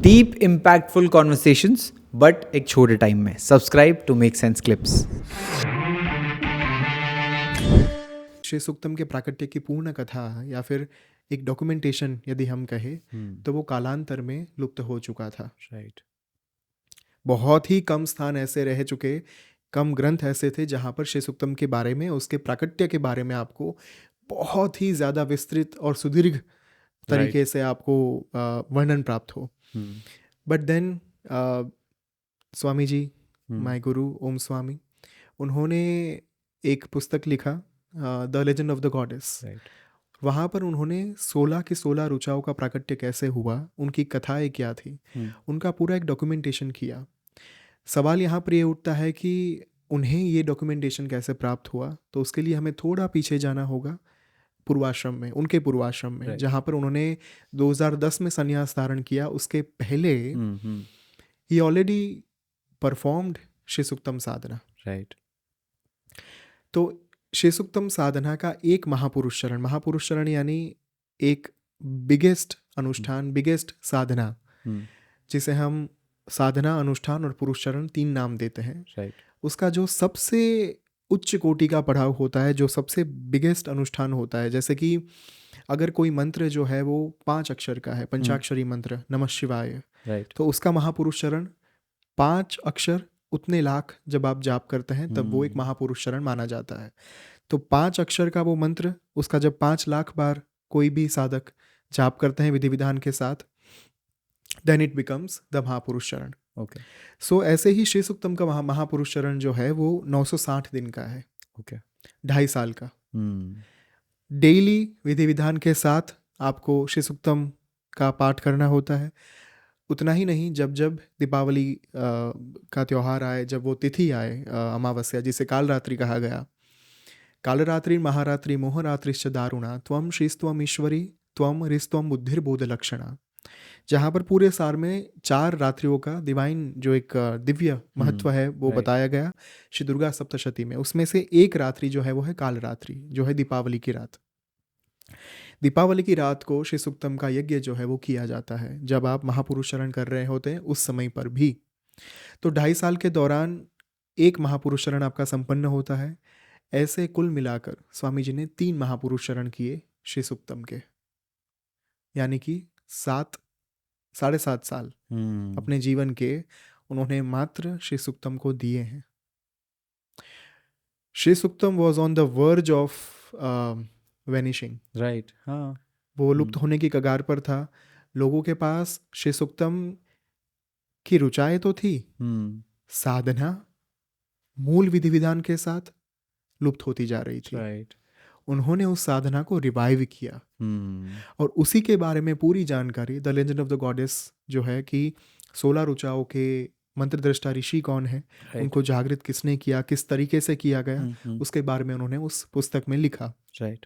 Deep impactful conversations but एक छोटे time में। Subscribe to make sense clips. Shri Suktam के प्राकट्य की पूर्ण कथा या फिर एक डॉक्यूमेंटेशन यदि हम कहें तो वो कालांतर में लुप्त हो चुका था। राइट। बहुत ही कम स्थान ऐसे रह चुके, कम ग्रंथ ऐसे थे जहाँ पर श्री सूक्तम के बारे में, उसके प्राकट्य के बारे में आपको बहुत ही ज़्यादा विस्तृत और सुदीर्घ तरीके से आपको वर्णन प्राप्त हो। But then Swami ji, my guru Om Swami, उन्होंने एक पुस्तक लिखा, the legend of the goddess. वहाँ पर उन्होंने 16 की 16 ऋचाओं का प्राकट्य कैसे हुआ, उनकी कथाएं क्या थी, उनका पूरा एक डॉक्यूमेंटेशन किया। सवाल यहाँ पर ये उठता है कि उन्हें ये डॉक्यूमेंटेशन कैसे प्राप्त हुआ, तो उसके लिए हमें थोड़ा पीछे जाना होगा, पूर्वाश्रम में, उनके पूर्वाश्रम में, जहाँ पर उन्होंने 2010 में संन्यास धारण किया। उसके पहले ही ऑलरेडी परफॉर्म्ड श्री सूक्तम साधना। राइट। तो श्री सूक्तम साधना का एक महापुरुष चरण यानी एक बिगेस्ट अनुष्ठान, बिगेस्ट साधना, जिसे हम साधना, अनुष्ठान और पुरुष चरण 3 नाम देते हैं। राइट। उसका जो सबसे उच्च कोटि का पढ़ाव होता है, जो सबसे बिगेस्ट अनुष्ठान होता है, जैसे कि अगर कोई मंत्र जो है वो 5 अक्षर का है, पंचाक्षरी मंत्र नमः शिवाय, तो उसका महापुरुष चरण 5 अक्षर उतने लाख जब आप जाप करते हैं तब वो एक महापुरुष चरण माना जाता है। तो 5 अक्षर का वो मंत्र, उसका जब 5 लाख बार कोई भी साधक जाप करते हैं विधि विधान के साथ, देन इट बिकम्स द महापुरुष चरण। ओके। सो ऐसे ही श्री सूक्तम का महापुरुष चरण जो है वो 960 दिन का है। ओके। 2.5 साल का। डेली विधि विधान के साथ आपको श्री सूक्तम का पाठ करना होता है। उतना ही नहीं, जब जब दीपावली का त्यौहार आए, जब वो तिथि आए, अमावस्या जिसे कालरात्रि कहा गया, कालरात्रि महारात्रि मोहरात्रिश्च दारुणा त्वम श्रीस्त्वम ईश्वरी त्वम ऋस्त्वम बुद्धिर्बोध लक्षणा, जहाँ पर पूरे सार में 4 रात्रियों का डिवाइन जो एक दिव्य महत्व है वो बताया गया श्री दुर्गा सप्तशती में। उसमें से एक रात्रि जो है वो है कालरात्रि, जो है दीपावली की रात। दीपावली की रात को श्री सूक्तम का यज्ञ जो है वो किया जाता है, जब आप महापुरुष चरण कर रहे होते हैं उस समय पर भी। तो 2.5 साल के दौरान एक महापुरुष चरण आपका संपन्न होता है। ऐसे कुल मिलाकर स्वामी जी ने 3 महापुरुष चरण किए श्री सूक्तम के, यानी कि 7.5 साल अपने जीवन के उन्होंने मात्र श्री सूक्तम को दिए हैं। Shri Suktam was on the verge of vanishing. Right. हाँ, वो लुप्त होने की कगार पर था। लोगों के पास श्री सूक्तम की रुचाएं तो थी, साधना मूल विधि विधान के साथ लुप्त होती जा रही थी। राइट। उन्होंने उस साधना को रिवाइव किया और उसी के बारे में पूरी जानकारी, the legend of the goddess जो है कि 16 ऋचाओं के मंत्र दृष्टा ऋषि कौन है, उनको जागृत किसने किया, किस तरीके से किया गया, उसके बारे में उन्होंने उस पुस्तक में लिखा। राइट।